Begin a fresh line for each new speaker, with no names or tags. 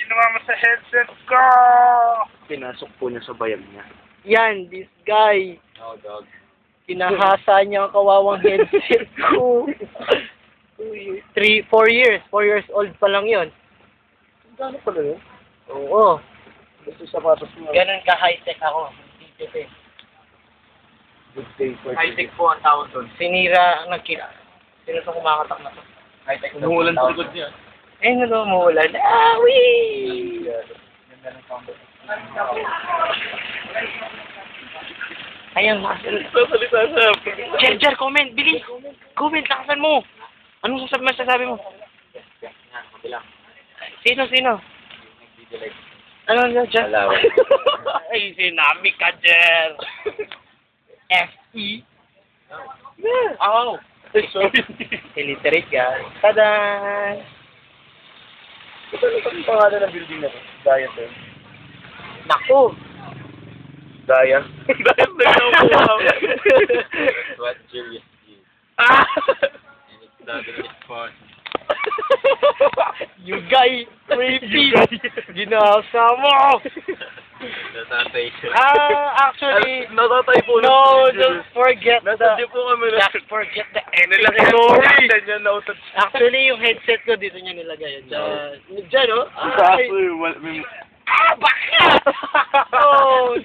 ginawa mo sa headset ko?
Pinasok po niya sa bayag niya.
Yan, this guy.
Oh, dog.
Kinahasa niya ang kawawang headset ko. 4 years. 4 years old pa lang yun.
Gano'n pala yun?
Oo.
Gusto sa patos mo.
Ganun ka high-tech ako. Dito
Good day for
High-tech po ang tawag doon.
Sinira, nagkita. Sino sa kumakatak na to?
High-tech daw.
Umuulan sa likod niya.
Eh, ano, umuulan. Wee!
Ganda ng sound.
Ayan, masin.
Sasalita siya.
Jer, comment, bilis. Comment, lakasan mo. Anong masasabi mo? Sino? Ano na, Jer?
Wala.
Ay, sinabi ka, Jer. F-E? Oh.
Sorry.
Illiterate ka. Tada!
Ito ang pangalan ng building na to. Daya to.
Naku!
Daya? Daya na yung
What serious is.
Ah!
And it's not in its part.
You guy! Creepy! Ginasa mo!
Natatay siya.
Actually,
Natatay po.
no, just forget
Natatay po kami na.
just forget the
Nilagay
story.
niya na utot.
Actually, yung headset ko dito niya nilagay. Diyan, oh.
Sa ako,
Ah, bakit? Oh,